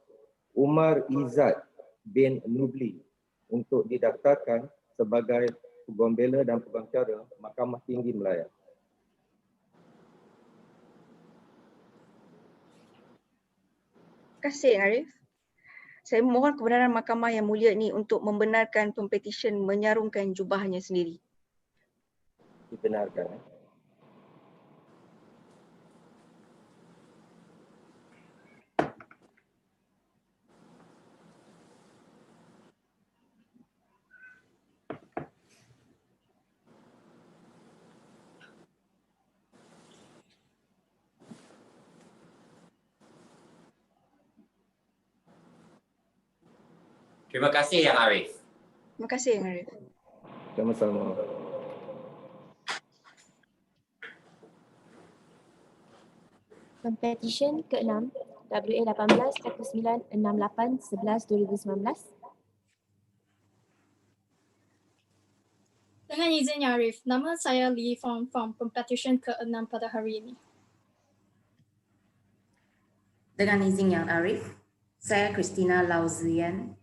Umar Izzat bin Nubli untuk didaftarkan sebagai Peguam Bela dan Peguam Cara Mahkamah Tinggi Malaya. Terima kasih Arif. Saya memohon kebenaran Mahkamah yang mulia ini untuk membenarkan Pempetisyen menyarungkan jubahnya sendiri. Dibenarkan. Terima kasih Yang Arif. Terima kasih Yang Arif. Sama-sama. Pempetisyen ke-6 WA18-1968-11-2019. Dengan izin Yang Arif, nama saya Lee Fong Fong, Pempetisyen ke-6 pada hari ini. Dengan izin Yang Arif, saya Christina Lau Zian,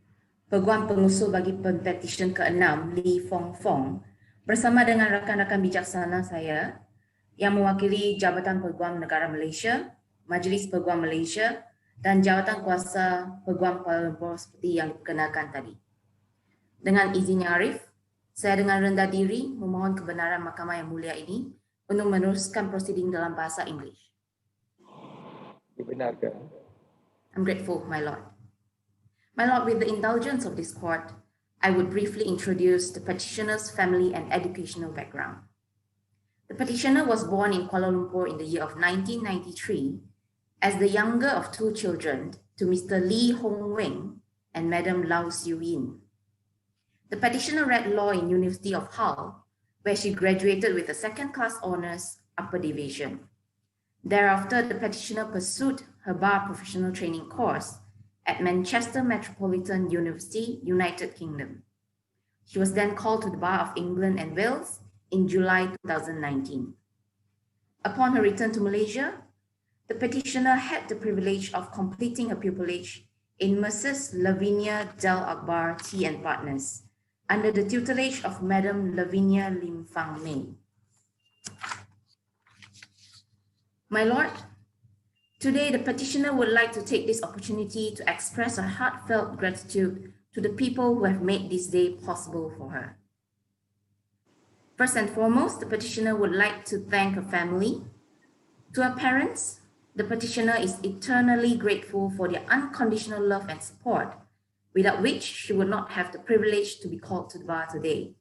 Peguam Pengusul bagi Pempetisyen ke-6 Lee Fong Fong, bersama dengan rakan-rakan bijaksana saya yang mewakili Jabatan Peguam Negara Malaysia, Majlis Peguam Malaysia dan Jawatan Kuasa Peguam Kuala Lumpur seperti yang dikenalkan tadi. Dengan izin Yang Arif, saya dengan rendah diri memohon kebenaran Mahkamah yang mulia ini untuk meneruskan prosiding dalam bahasa Inggeris. Dibenarkan. I'm grateful, my Lord. My Lord, with the indulgence of this court, I would briefly introduce the petitioner's family and educational background. The petitioner was born in Kuala Lumpur in the year of 1993 as the younger of two children to Mr. Lee Hong Weng and Madam Lau Siu Yin. The petitioner read law in University of Hull, where she graduated with a second-class honours upper division. Thereafter, the petitioner pursued her bar professional training course at Manchester Metropolitan University, United Kingdom. She was then called to the Bar of England and Wales in July 2019. Upon her return to Malaysia, the petitioner had the privilege of completing her pupillage in Mrs. Lavinia Del Akbar T and Partners under the tutelage of Madam Lavinia Lim Fang Mei. My Lord, today the petitioner would like to take this opportunity to express her heartfelt gratitude to the people who have made this day possible for her. First and foremost, the petitioner would like to thank her family. To her parents, the petitioner is eternally grateful for their unconditional love and support, without which she would not have the privilege to be called to the bar today.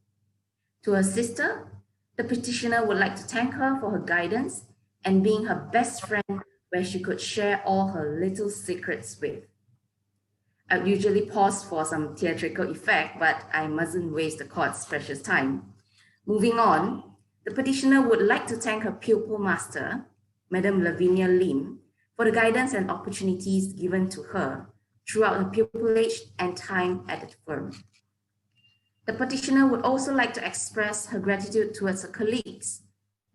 To her sister, the petitioner would like to thank her for her guidance and being her best friend where she could share all her little secrets with. I would usually pause for some theatrical effect, but I mustn't waste the court's precious time. Moving on, the petitioner would like to thank her pupil master, Madam Lavinia Lim, for the guidance and opportunities given to her throughout her pupillage and time at the firm. The petitioner would also like to express her gratitude towards her colleagues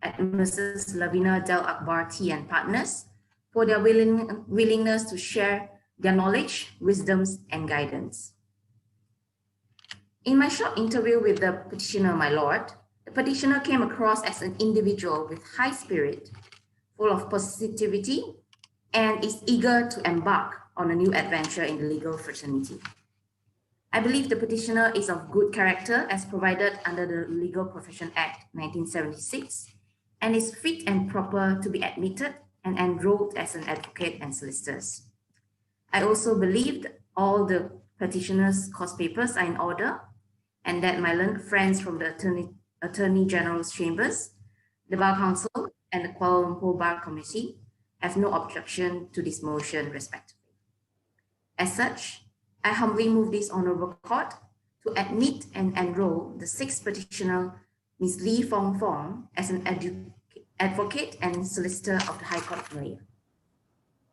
at Mrs. Lavinia Del Akbar T and Partners for their willingness to share their knowledge, wisdoms, and guidance. In my short interview with the petitioner, my Lord, the petitioner came across as an individual with high spirit, full of positivity, and is eager to embark on a new adventure in the legal fraternity. I believe the petitioner is of good character as provided under the Legal Profession Act 1976 and is fit and proper to be admitted and enrolled as an advocate and solicitors. I also believed all the petitioner's course papers are in order and that my learned friends from the Attorney General's Chambers, the Bar Council, and the Kuala Lumpur Bar Committee have no objection to this motion respectively. As such, I humbly move this honourable court to admit and enroll the sixth petitioner, Ms. Lee Fong Fong, as an advocate and solicitor of the High Court of Malaya.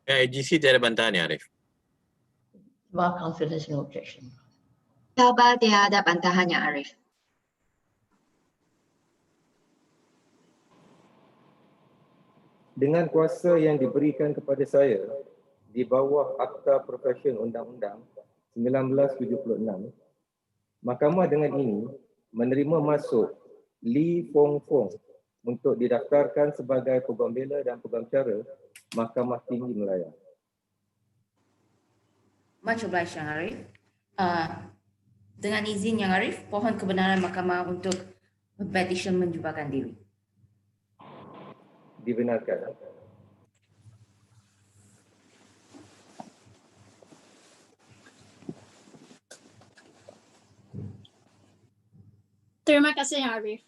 IGC tiada bantahan ya, Arif? Bar Council has no objection. Tabah tiada bantahan Yang Arif. Dengan kuasa yang diberikan kepada saya di bawah Akta Profession Undang-Undang 1976, Mahkamah dengan ini menerima masuk Lee Fong Fong untuk didaftarkan sebagai Peguam Bela dan Peguam Cara Mahkamah Tinggi Malaya. Much obliged, Yang Arif. Dengan izin Yang Arif, pohon kebenaran Mahkamah untuk petition menjumpakan diri. Dibenarkan. Terima kasih Yang Arif.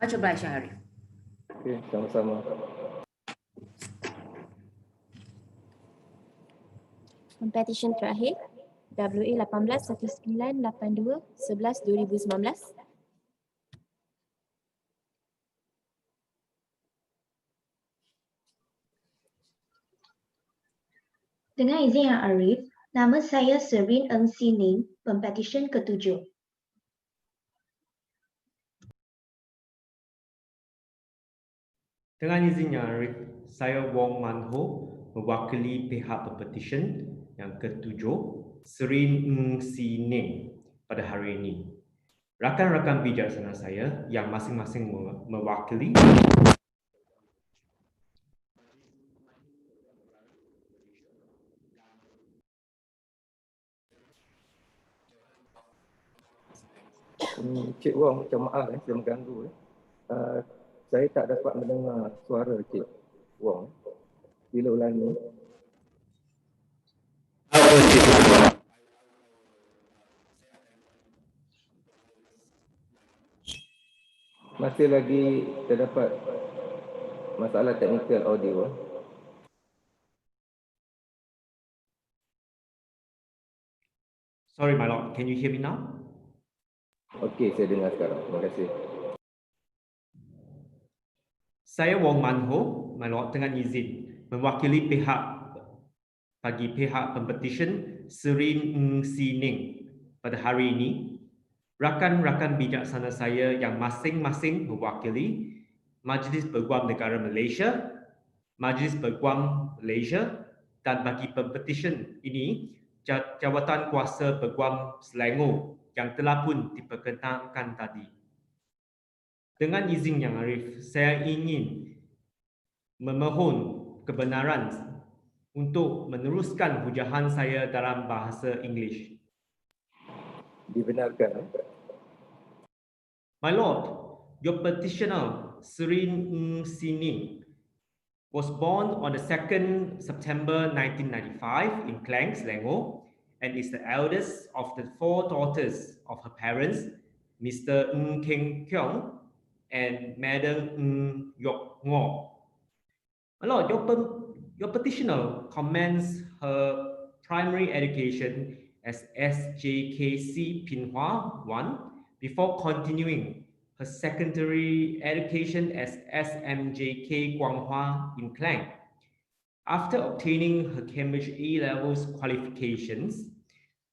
Much obliged, Yang Arif. Okey, sama-sama. Pempetisyen terakhir WA 18-1982-11-2019. Dengan izin Yang Arif, nama saya Serin Eng Sining, Pempetisyen ke-7. Dengan izin Yang Arif, saya Wong Man Ho, mewakili pihak Pempetisyen yang ke-7, Serin Eng Sining pada hari ini. Rakan-rakan bijaksana saya yang masing-masing mewakili Cik Wong, macam maaf saya mengganggu. Saya tak dapat mendengar suara Cik Wong. Bila ulangi. Masih lagi terdapat masalah teknikal audio. Sorry my lord, can you hear me now? Okey, saya dengar sekarang. Terima kasih. Saya Wong Man Ho, my lord, dengan izin mewakili pihak Pempetisyen Serin Eng Sining pada hari ini. Rakan-rakan bijaksana saya yang masing-masing mewakili Majlis Peguam Negara Malaysia, Majlis Peguam Malaysia, dan bagi Pempetisyen ini, Jawatan Kuasa Peguam Selangor yang telah pun diperkenalkan tadi. Dengan izin Yang Arif, saya ingin memohon kebenaran untuk meneruskan hujahan saya dalam bahasa Inggeris. Dibenarkan. My lord, your petitioner, Serin Eng Sining, was born on the 2nd September 1995 in Klang, Selangor, and is the eldest of the 4 daughters of her parents, Mr. Ng Keng Keong and Madam Ng Yok Ngo. My lord, your petitioner commenced her primary education as SJKC Pinhua 1 before continuing her secondary education as SMJK Guanghua in Klang. After obtaining her Cambridge A-levels qualifications,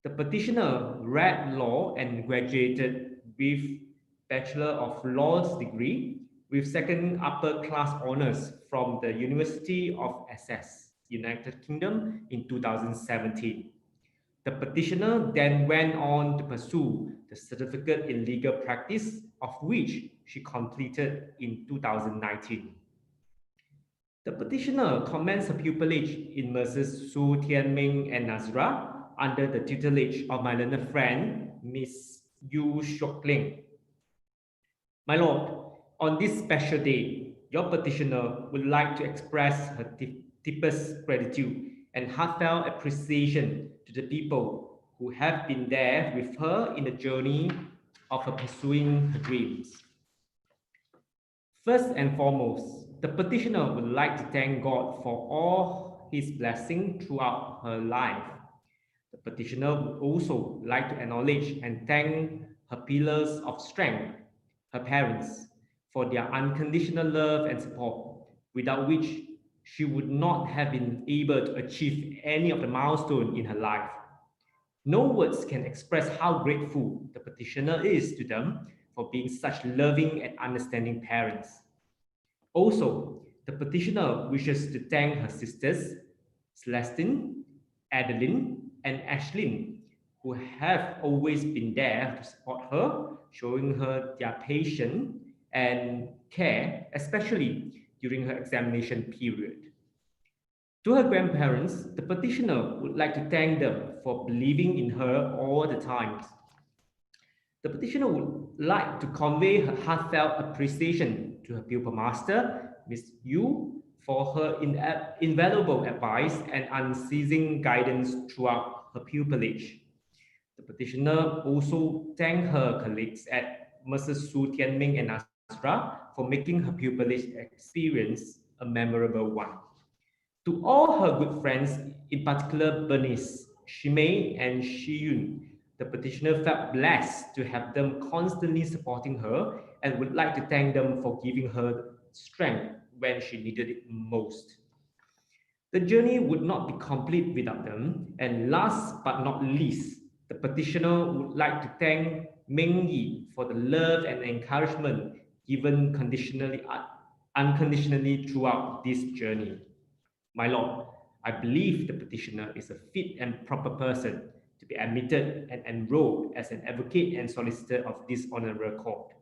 the petitioner read law and graduated with Bachelor of Laws degree with second upper class honours from the University of Essex, United Kingdom in 2017. The petitioner then went on to pursue the certificate in legal practice, of which she completed in 2019. The petitioner commenced her pupillage in Mrs. Su Tianming and Nazra under the tutelage of my learned friend, Miss Yu Shok Ling. My lord, on this special day, your petitioner would like to express her deepest gratitude and heartfelt appreciation to the people who have been there with her in the journey of her pursuing her dreams. First and foremost, the petitioner would like to thank God for all his blessings throughout her life. The petitioner would also like to acknowledge and thank her pillars of strength, her parents, for their unconditional love and support, without which she would not have been able to achieve any of the milestones in her life. No words can express how grateful the petitioner is to them for being such loving and understanding parents. Also, the petitioner wishes to thank her sisters, Celestine, Adeline, and Ashlyn, who have always been there to support her, showing her their patience and care, especially during her examination period. To her grandparents, the petitioner would like to thank them for believing in her all the time. The petitioner would like to convey her heartfelt appreciation to her pupil master, Ms. Yu, for her invaluable advice and unceasing guidance throughout her pupillage. The petitioner also thanked her colleagues at Mrs. Su Tianming and Nazra for making her pupillage experience a memorable one. To all her good friends, in particular Bernice, Shimei and Shiyun. The petitioner felt blessed to have them constantly supporting her and would like to thank them for giving her strength when she needed it most. The journey would not be complete without them, and last but not least, the petitioner would like to thank Meng Yi for the love and encouragement given unconditionally throughout this journey. My Lord, I believe the petitioner is a fit and proper person to be admitted and enrolled as an advocate and solicitor of this honorable court.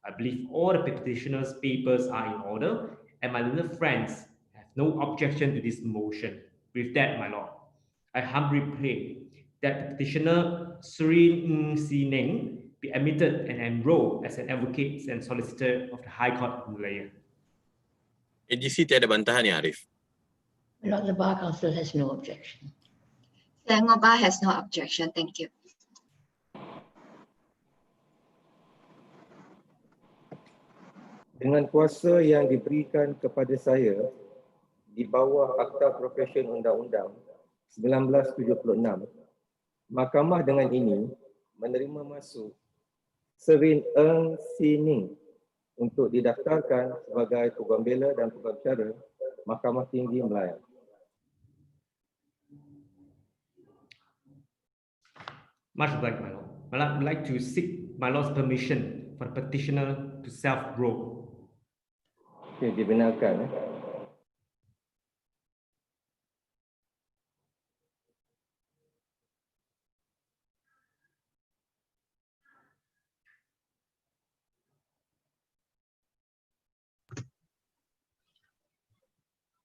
I believe all the petitioner's papers are in order, and my learned friends have no objection to this motion. With that, my Lord, I humbly pray that the petitioner Sri Ng Si Neng be admitted and enrolled as an advocate and solicitor of the High Court of Malaya. AGC tiada bantahan ya, Arif? My Lord, the Bar Council has no objection. Selangor Bar has no objection. Thank you. Dengan kuasa yang diberikan kepada saya di bawah Akta Profesion Undang-Undang 1976, Mahkamah dengan ini menerima masuk Sri Ng Si Neng untuk didaftarkan sebagai Peguam Bela dan Peguam Cara Mahkamah Tinggi Malaya. Much obliged, my Lord. I would like to seek my Lord's permission for the petitioner to self-roll. Okey, dibenarkan.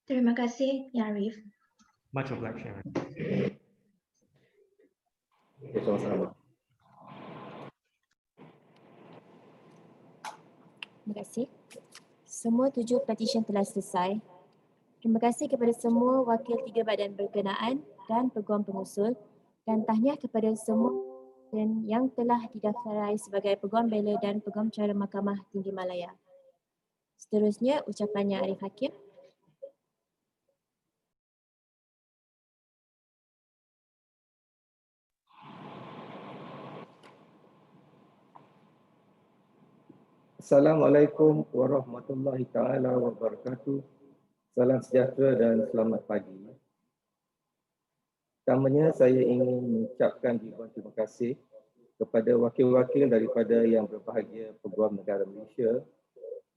Terima kasih, Ya Arif. Much obliged, Sharon. Okey, sama-sama. Terima kasih. Semua 7 petisyen telah selesai. Terima kasih kepada semua wakil 3 badan berkenaan dan peguam pengusul, dan tahniah kepada semua yang telah didaftarai sebagai Peguam Bela dan Peguam Cara Mahkamah Tinggi Malaya. Seterusnya, ucapannya Arif Hakim. Assalamualaikum warahmatullahi taala wabarakatuh. Salam sejahtera dan selamat pagi. Pertamanya saya ingin mengucapkan ribuan terima kasih kepada wakil-wakil daripada yang berbahagia Peguam Negara Malaysia,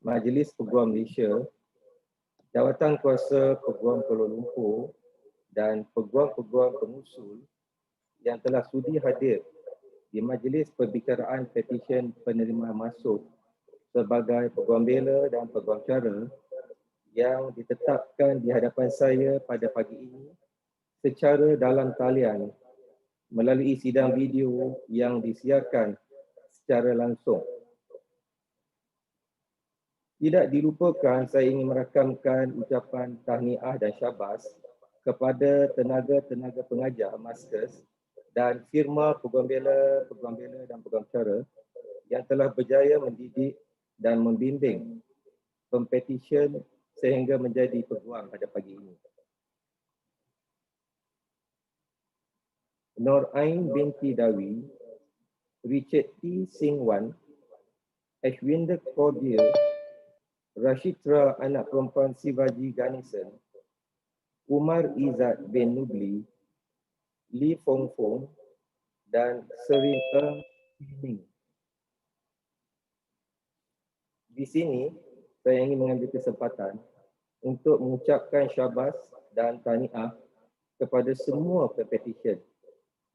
Majlis Peguam Malaysia, Jawatan Kuasa Peguam Kuala Lumpur dan peguam-peguam pengusul yang telah sudi hadir di Majlis Perbicaraan Petisyen Penerima Masuk sebagai Peguam Bela dan Peguam Cara yang ditetapkan di hadapan saya pada pagi ini secara dalam talian melalui sidang video yang disiarkan secara langsung. Tidak dilupakan, saya ingin merakamkan ucapan tahniah dan syabas kepada tenaga-tenaga pengajar Masters dan firma Peguam Bela dan Peguam Cara yang telah berjaya mendidik dan membimbing Pempetisyen sehingga menjadi peguam pada pagi ini. Nur Ain binti Dawi, Richard T. Singwan, Ashwinder Cordial, Rashitra anak perempuan Sivaji Ganesan, Umar Izzat bin Nubli, Lee Fong Fong dan Sri Ng Si Neng. Di sini, saya ingin mengambil kesempatan untuk mengucapkan syabas dan tahniah kepada semua pepetisyen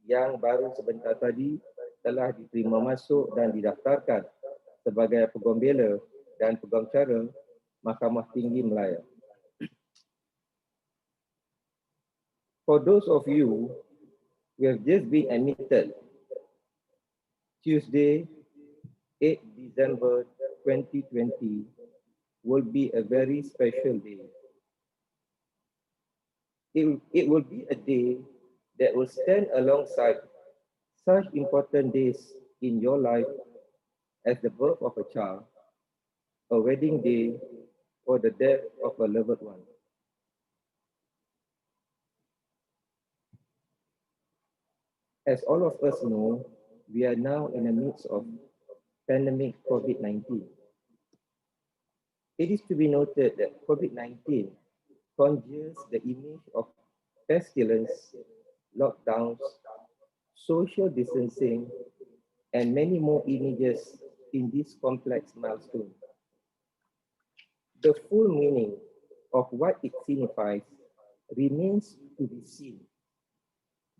yang baru sebentar tadi telah diterima masuk dan didaftarkan sebagai Peguam Bela dan Peguam Cara Mahkamah Tinggi Malaya. For those of you who have just been admitted, Tuesday, 8 December 2020 will be a very special day. It will be a day that will stand alongside such important days in your life as the birth of a child, a wedding day, or the death of a loved one. As all of us know, we are now in the midst of pandemic COVID-19. It is to be noted that COVID-19 conjures the image of pestilence, lockdowns, social distancing, and many more images in this complex milestone. The full meaning of what it signifies remains to be seen,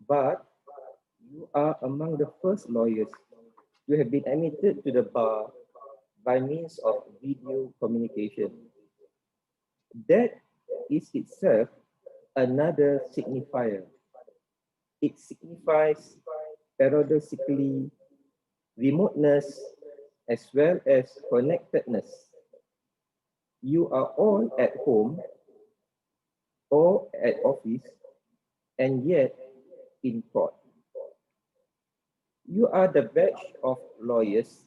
but you are among the first lawyers to have been admitted to the bar by means of video communication. That is itself another signifier. It signifies paradoxically remoteness as well as connectedness. You are all at home or at office and yet in court. You are the batch of lawyers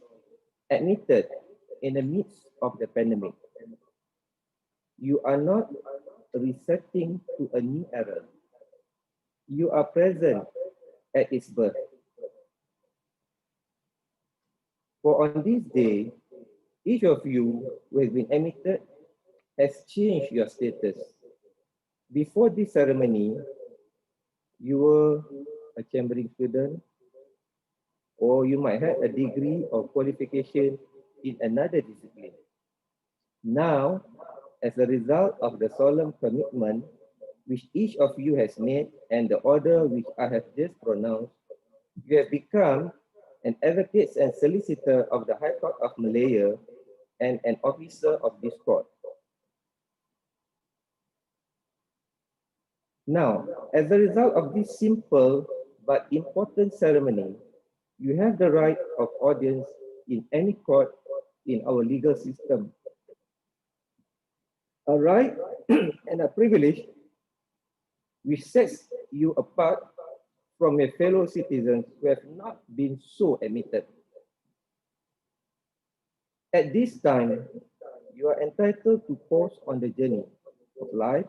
admitted in the midst of the pandemic. You are not resetting to a new era. You are present at its birth. For on this day, each of you who has been admitted has changed your status. Before this ceremony, you were a chambering student, or you might have a degree or qualification in another discipline. Now, as a result of the solemn commitment which each of you has made and the order which I have just pronounced, you have become an advocate and solicitor of the High Court of Malaya and an officer of this court. Now, as a result of this simple but important ceremony, you have the right of audience in any court in our legal system. A right and a privilege which sets you apart from your fellow citizens who have not been so admitted. At this time, you are entitled to pause on the journey of life,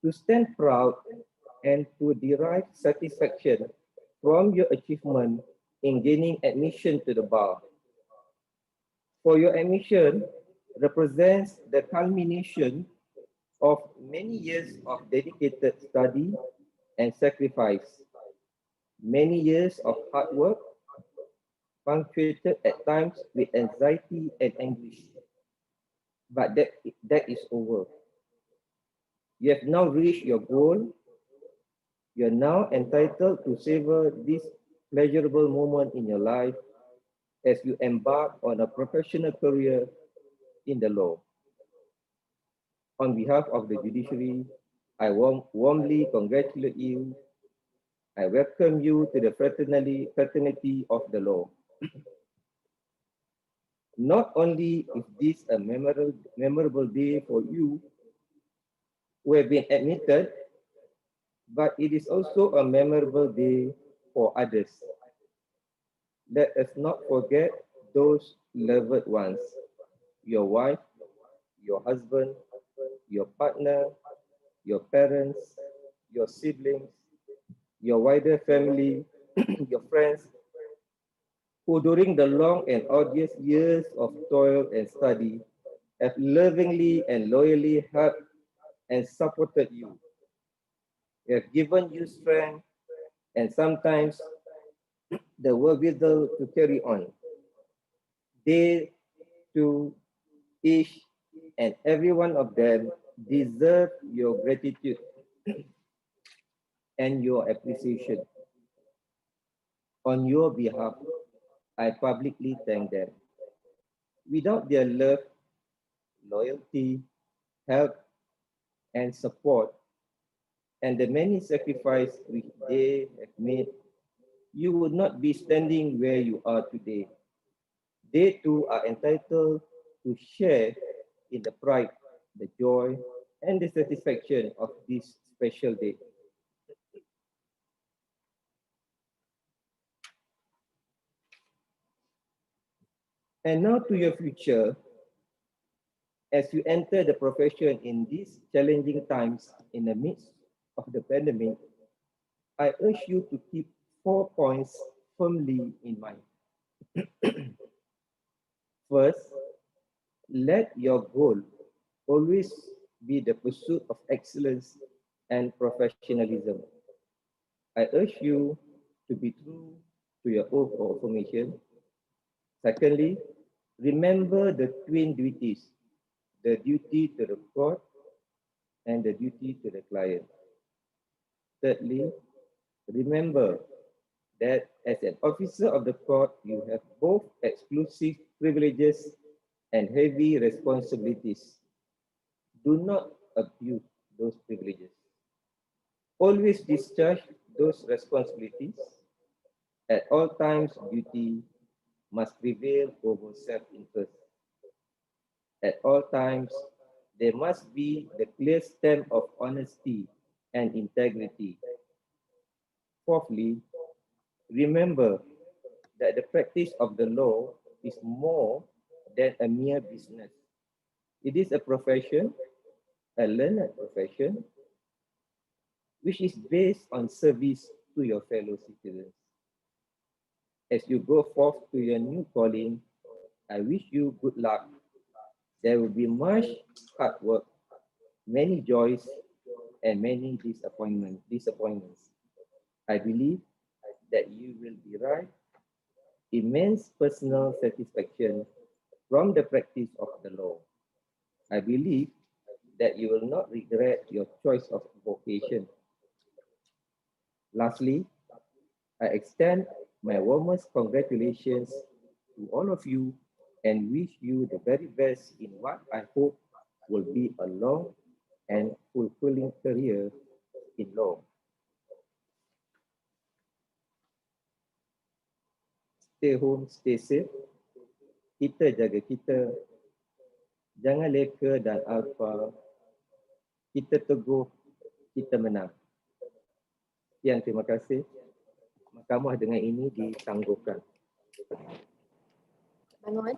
to stand proud and to derive satisfaction from your achievement in gaining admission to the bar. For your admission represents the culmination of many years of dedicated study and sacrifice, many years of hard work, punctuated at times with anxiety and anguish. But that is over. You have now reached your goal. You are now entitled to savor this pleasurable moment in your life as you embark on a professional career in the law. On behalf of the judiciary, I warmly congratulate you. I welcome you to the fraternity of the law. Not only is this a memorable day for you who have been admitted, but it is also a memorable day for others. Let us not forget those loved ones, your wife, your husband, your partner, your parents, your siblings, your wider family, your friends, who during the long and arduous years of toil and study have lovingly and loyally helped and supported you. They have given you strength and sometimes the wherewithal to carry on. They, too, each and every one of them deserve your gratitude and your appreciation. On your behalf, I publicly thank them. Without their love, loyalty, help, and support, and the many sacrifices which they have made, you would not be standing where you are today. They too are entitled to share in the pride, the joy, and the satisfaction of this special day. And now to your future. As you enter the profession in these challenging times in the midst of the pandemic, I urge you to keep 4 points firmly in mind. First, let your goal always be the pursuit of excellence and professionalism. I urge you to be true to your oath of affirmation. Secondly, remember the twin duties, the duty to the court and the duty to the client. Thirdly, remember that as an officer of the court, you have both exclusive privileges and heavy responsibilities. Do not abuse those privileges. Always discharge those responsibilities. At all times, duty must prevail over self-interest. At all times, there must be the clear stamp of honesty and integrity. Fourthly, remember that the practice of the law is more than a mere business. It is a profession, a learned profession, which is based on service to your fellow citizens. As you go forth to your new calling, I wish you good luck. There will be much hard work, many joys, and many disappointments. I believe that you will derive immense personal satisfaction from the practice of the law. I believe that you will not regret your choice of vocation. Lastly, I extend my warmest congratulations to all of you and wish you the very best in what I hope will be a long and fulfilling career in law. Stay home, stay safe. Kita jaga kita. Jangan leka dan alfa. Kita teguh, kita menang. Sekian, terima kasih. Mahkamah dengan ini ditangguhkan. Bangun.